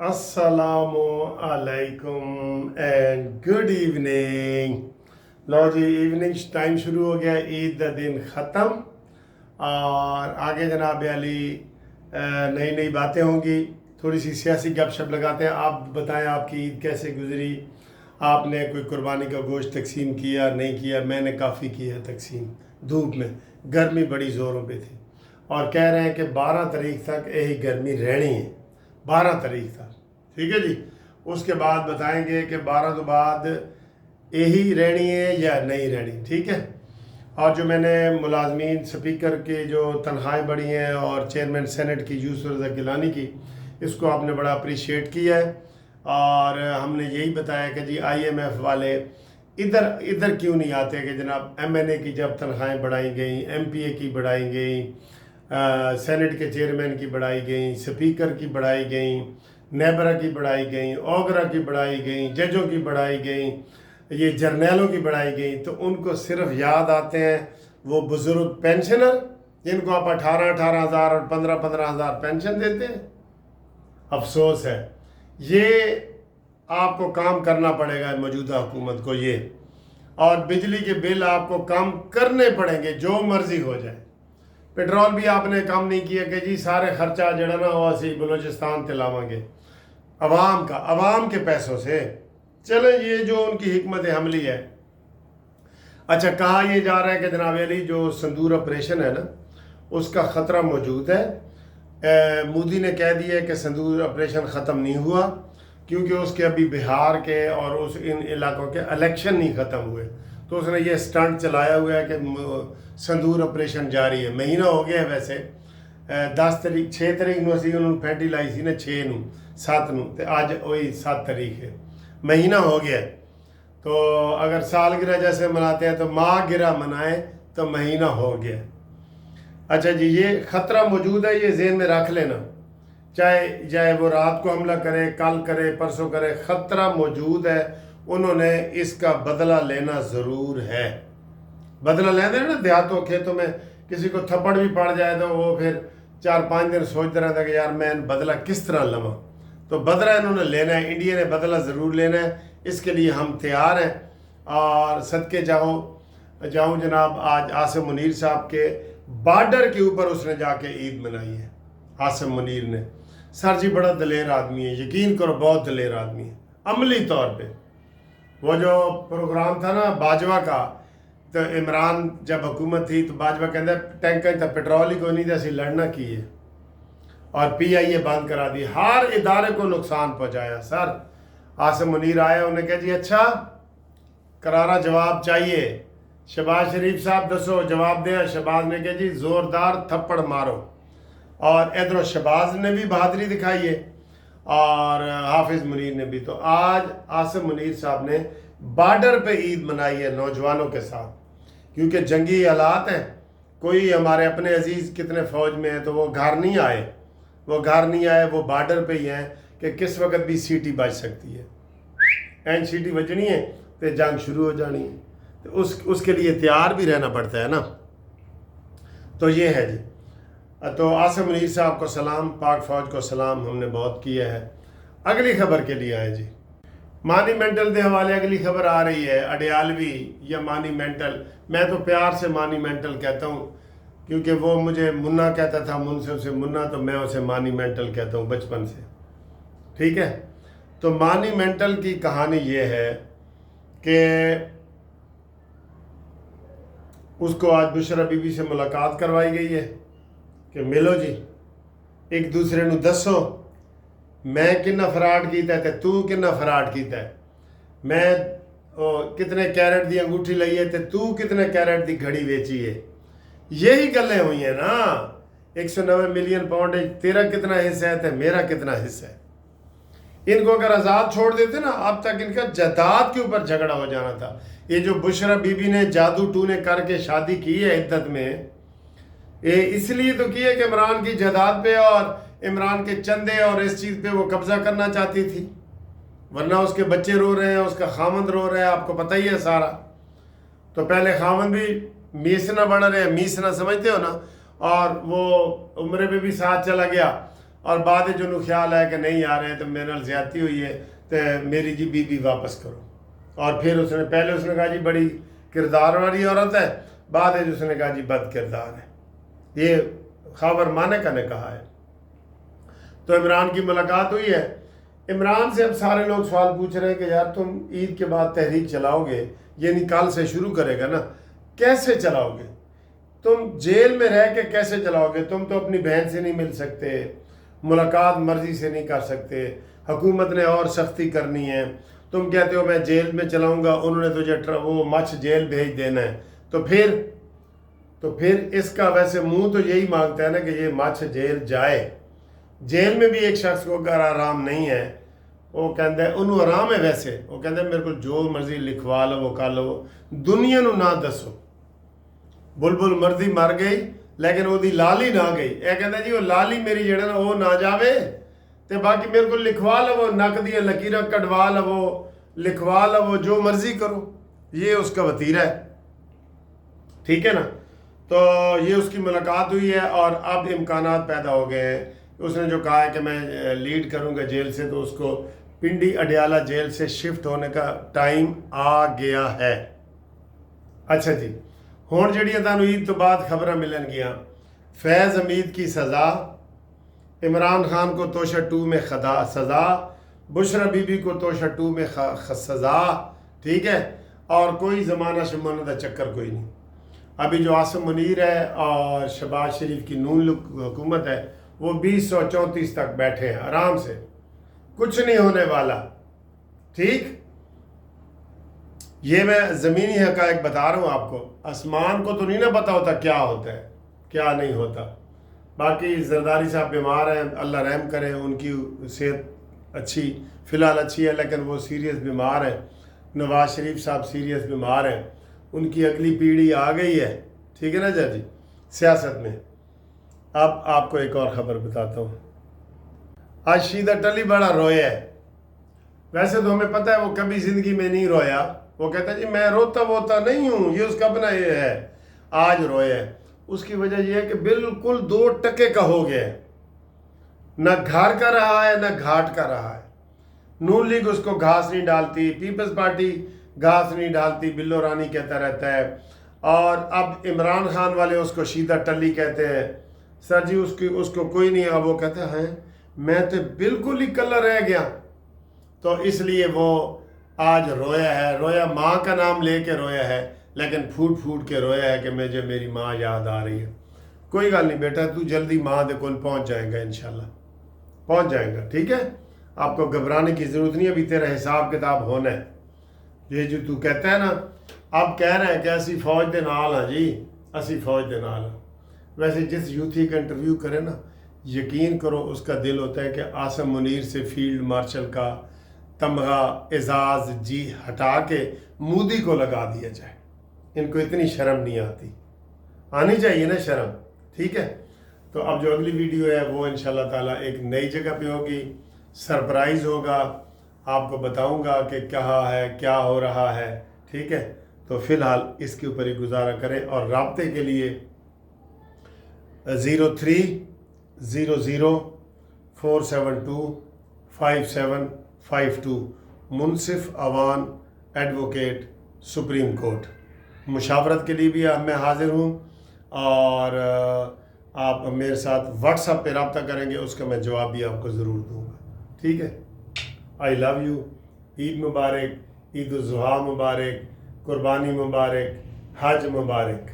अस्सलामु अलैकुम and good evening. लो जी, इवनिंग टाइम शुरू हो गया, ईद का दिन ख़त्म और आगे जनाब अली नई नई बातें होंगी। थोड़ी सी सियासी गपशप लगाते हैं। आप बताएं आपकी ईद कैसे गुजरी, आपने कोई कुर्बानी का गोश्त तकसीम किया नहीं किया? मैंने काफ़ी किया तकसीम, धूप में, गर्मी बड़ी ज़ोरों पे थी और कह रहे हैं कि 12 तारीख तक यही गर्मी रहनी है। 12 तारीख तक, ठीक है जी। उसके बाद बताएंगे कि 12 के बाद यही रहनी है या नहीं रहनी, ठीक है। और जो मैंने मुलाजमीन स्पीकर के जो तनख्वाहें बढ़ी हैं और चेयरमैन सेनेट की यूसुफ रज़ा गिलानी की, इसको आपने बड़ा अप्रिशिएट किया है और हमने यही बताया कि जी IMF वाले इधर इधर क्यों नहीं आते कि जनाब MNA की जब तनख्वाहें बढ़ाई गई, MPA की बढ़ाई गई, सेनेट के चेयरमैन की बढ़ाई गई, स्पीकर की बढ़ाई गई, नेबरा की बढ़ाई गई, ओगरा की बढ़ाई गई, जजों की बढ़ाई गई, ये जर्नैलों की बढ़ाई गई, तो उनको सिर्फ याद आते हैं वो बुज़ुर्ग पेंशनर जिनको आप 18-18 हज़ार और 15-15 हज़ार पेंशन देते हैं। अफसोस है, ये आपको काम करना पड़ेगा मौजूदा हुकूमत को ये, और बिजली के बिल आपको कम करने पड़ेंगे जो मर्जी हो जाए। पेट्रोल भी आपने कम नहीं किया कि जी सारे खर्चा जड़ा ना हो असी बलोचिस्तान ते लावांगे अवाम का, अवाम के पैसों से। चले, ये जो उनकी हिकमत हमली है। अच्छा, कहा यह जा रहा है कि जनाब अली जो संदूर ऑपरेशन है ना, उसका ख़तरा मौजूद है। मोदी ने कह दिया कि संदूर ऑपरेशन ख़त्म नहीं हुआ क्योंकि उसके अभी बिहार के और उस इन इलाकों के इलेक्शन नहीं ख़त्म हुए, तो उसने ये स्टंट चलाया हुआ है कि संदूर ऑपरेशन जारी है। महीना हो गया है वैसे, 10 तारीख 6 तारीख ਨੂੰ ਅਸੀਂ ਉਹਨੂੰ ਫੈਂਟੀ ਲਾਈ ਸੀ ਨਾ, 6 ਨੂੰ 7 ਨੂੰ, ਤੇ आज वही 7 तारीख है, महीना हो गया। तो अगर सालगिरह जैसे मनाते हैं तो माह गिरह मनाए तो महीना हो गया। अच्छा जी, ये ख़तरा मौजूद है, ये ज़हन में रख लेना। चाहे वो रात को हमला करे, कल करे, परसों करे, ख़तरा मौजूद है। उन्होंने इसका बदला लेना ज़रूर है। बदला लेते हैं ना, देहातों खेतों में किसी को थप्पड़ भी पड़ जाए तो वो फिर 4-5 दिन सोचते रहता कि यार मैं बदला किस तरह लवां। तो बदला इन्होंने लेना है, इंडिया ने बदला ज़रूर लेना है, इसके लिए हम तैयार हैं। और सदके जाऊँ जनाब, आज आसिम मुनीर साहब के बॉर्डर के ऊपर उसने जाके ईद मनाई है। आसिम मुनीर ने, सर जी बड़ा दलेर आदमी है, यकीन करो बहुत दलेर आदमी है अमली तौर पे। वो जो प्रोग्राम था ना बाजवा का, तो इमरान जब हुकूमत थी तो बाजवा कहता टैंकर तो पेट्रोल ही कोई नहीं था, असी लड़ना की है, और PIA बंद करा दी, हर इदारे को नुकसान पहुंचाया। सर आसिम मुनीर आया, उन्हें कहा जी अच्छा करारा जवाब चाहिए, शहबाज शरीफ साहब दसो जवाब दे। शहबाज ने कहा जी ज़ोरदार थप्पड़ मारो, और इधरों शहबाज ने भी बहादुरी दिखाई है और हाफिज़ मुनीर ने भी। तो आज आसिम मुनीर साहब ने बॉर्डर पे ईद मनाई है नौजवानों के साथ, क्योंकि जंगी हालात हैं। कोई हमारे अपने अजीज़ कितने फ़ौज में हैं तो वो घर नहीं आए, वो बॉर्डर पे ही हैं कि किस वक्त भी सीटी बज सकती है, एंड सीटी बजनी है तो जंग शुरू हो जानी है, तो उसके लिए तैयार भी रहना पड़ता है ना। तो ये है जी। तो आसिम मुनीर साहब को सलाम, पाक फ़ौज को सलाम हमने बहुत किया है। अगली खबर के लिए आए जी, मानीमेंटल के हवाले अगली खबर आ रही है। अडियालवी या मानीमेंटल, मैं तो प्यार से मानीमेंटल कहता हूँ क्योंकि वो मुझे मुन्ना कहता था, मुनसिफ से मुन्ना, तो मैं उसे मानीमेंटल कहता हूँ बचपन से, ठीक है। तो मानीमेंटल की कहानी ये है कि उसको आज बुशरा बीबी से मुलाकात करवाई गई है कि मिलो जी, एक दूसरे ਨੂੰ दसो मैं कितना फराड किया है, तू कितना फराड किया है, मैं कितने कैरेट की अंगूठी ली है तो तू कितने कैरेट की घड़ी बेची है। यही गल्लें हुई हैं ना। 190 मिलियन पाउंड, तेरा कितना हिस्सा है तो मेरा कितना हिस्सा है। इनको अगर आज़ाद छोड़ देते ना, अब तक इनका जायदाद के ऊपर झगड़ा हो जाना था। ये जो बुशरा बीबी ने जादू टूने करके शादी की है इद्दत में, ये इसलिए तो की है कि इमरान की जायदाद पे और इमरान के चंदे और इस चीज़ पे वो कब्ज़ा करना चाहती थी, वरना उसके बच्चे रो रहे हैं, उसका खामंद रो रहा है, आपको पता ही है सारा। तो पहले खामंद भी मीसना बना रहे, मीसना समझते हो ना, और वो उम्र पे भी साथ चला गया, اور بعد جو خیال ہے کہ نہیں آ رہے تو میرے نال زیادتی ہوئی ہے تو میری جی بی واپس کرو. اور پھر اس نے پہلے اس نے کہا جی بڑی کردار والی عورت ہے, بعد اس نے کہا جی بد کردار ہے. یہ خاور مانکا نے کہا ہے. تو عمران کی ملاقات ہوئی ہے. عمران سے اب سارے لوگ سوال پوچھ رہے ہیں کہ یار تم عید کے بعد تحریک چلاؤ گے, یعنی کل سے شروع کرے گا نا, کیسے چلاؤ گے؟ تم جیل میں رہ کے کیسے چلاؤ گے؟ تم تو اپنی بہن سے نہیں مل سکتے, ملاقات مرضی سے نہیں کر سکتے, حکومت نے اور سختی کرنی ہے. تم کہتے ہو میں جیل میں چلاؤں گا, انہوں نے تجھے وہ مچھ جیل بھیج دینا ہے. تو پھر اس کا ویسے منہ تو یہی مانگتا ہے نا کہ یہ مچھ جیل جائے. جیل میں بھی ایک شخص کو اگر آرام نہیں ہے, وہ کہتا ہے انہوں آرام ہے, ویسے وہ کہتا ہے میرے کو جو مرضی لکھوا لو وہ کر لو, دنیا نو نہ دسو. بلبل مردی مر گئی لیکن وہ دی لالی نہ گئی. یہ کہتا جی وہ لالی میری جڑا نا وہ نہ جاوے, تے باقی میرے کو لکھوا لو, نک دیا لکیراں کٹوا لو, لکھوا لو, جو مرضی کرو. یہ اس کا وتیرہ ہے, ٹھیک ہے نا. تو یہ اس کی ملاقات ہوئی ہے اور اب امکانات پیدا ہو گئے ہیں. اس نے جو کہا ہے کہ میں لیڈ کروں گا جیل سے, تو اس کو پنڈی اڈیالہ جیل سے شفٹ ہونے کا ٹائم آ گیا ہے. اچھا جی, ہون جڑیاں تانوں عید تو بعد خبریں ملن گیا. فیض حمید کی سزا, عمران خان کو توشہ 2 میں سزا, بشرا بی بی کو توشہ 2 میں سزا, ٹھیک ہے. اور کوئی زمانہ شمانہ دا چکر کوئی نہیں. ابھی جو عاصم منیر ہے اور شہباز شریف کی نون حکومت ہے, وہ 2034 تک بیٹھے ہیں آرام سے, کچھ نہیں ہونے والا, ٹھیک. یہ میں زمینی حقائق بتا رہا ہوں آپ کو. آسمان کو تو نہیں نا پتا ہوتا کیا ہوتا ہے کیا نہیں ہوتا. باقی زرداری صاحب بیمار ہیں, اللہ رحم کرے, ان کی صحت اچھی فی الحال اچھی ہے, لیکن وہ سیریس بیمار ہیں. نواز شریف صاحب سیریس بیمار ہیں, ان کی اگلی پیڑھی آ گئی ہے, ٹھیک ہے نا جی سیاست میں. اب آپ کو ایک اور خبر بتاتا ہوں. آج شیدہ ٹلی بڑا رویا ہے. ویسے تو ہمیں پتہ ہے وہ کبھی زندگی میں نہیں رویا, وہ کہتا ہے جی میں روتا ووتا نہیں ہوں, یہ اس کا اپنا یہ ہے. آج رویا ہے. اس کی وجہ یہ ہے کہ بالکل 2 ٹکے کا ہو گیا ہے, نہ گھر کا رہا ہے نہ گھاٹ کا رہا ہے. نون لیگ اس کو گھاس نہیں ڈالتی, پیپلز پارٹی گھاس نہیں ڈالتی, بلو رانی کہتا رہتا ہے. اور اب عمران خان والے اس کو شیدہ ٹلی کہتے ہیں. سر جی اس کو کوئی نہیں. اب وہ کہتے ہیں میں تو بالکل ہی کلر رہ گیا. تو اس لیے وہ آج رویا ہے. رویا ماں کا نام لے کے رویا ہے, لیکن پھوٹ پھوٹ کے رویا ہے کہ مجھے میری ماں یاد آ رہی ہے. کوئی گل نہیں بیٹا, تو جلدی ماں دے کول پہنچ جائے گا, انشاءاللہ پہنچ جائے گا, ٹھیک ہے. آپ کو گھبرانے کی ضرورت نہیں, ابھی تیرا حساب کتاب ہونا ہے. یہ جو تو کہتا ہے نا, اب کہہ رہے ہیں کہ اسی فوج دے نال ہاں جی, اسی فوج دے نال ہاں. ویسے جس یوتھی کا انٹرویو کرے نا, یقین کرو اس کا دل ہوتا ہے کہ عاصم منیر سے فیلڈ مارشل کا تمغہ اعزاز جی ہٹا کے مودی کو لگا دیا جائے. ان کو اتنی شرم نہیں آتی, آنی چاہیے نا شرم, ٹھیک ہے. تو اب جو اگلی ویڈیو ہے وہ انشاءاللہ تعالیٰ ایک نئی جگہ پہ ہوگی, سرپرائز ہوگا, آپ کو بتاؤں گا کہ کہاں ہے کیا ہو رہا ہے, ٹھیک ہے. تو فی الحال اس کے اوپر ہی گزارا کریں, اور رابطے کے لیے 03-00472-5752 منصف اوان ایڈوکیٹ سپریم کورٹ. مشاورت کے لیے بھی میں حاضر ہوں, اور آپ میرے ساتھ واٹس ایپ پہ رابطہ کریں گے, اس کا میں جواب بھی آپ کو ضرور دوں گا, ٹھیک ہے. آئی لو یو. عید مبارک, عید الاضحیٰ مبارک, قربانی مبارک, حج مبارک.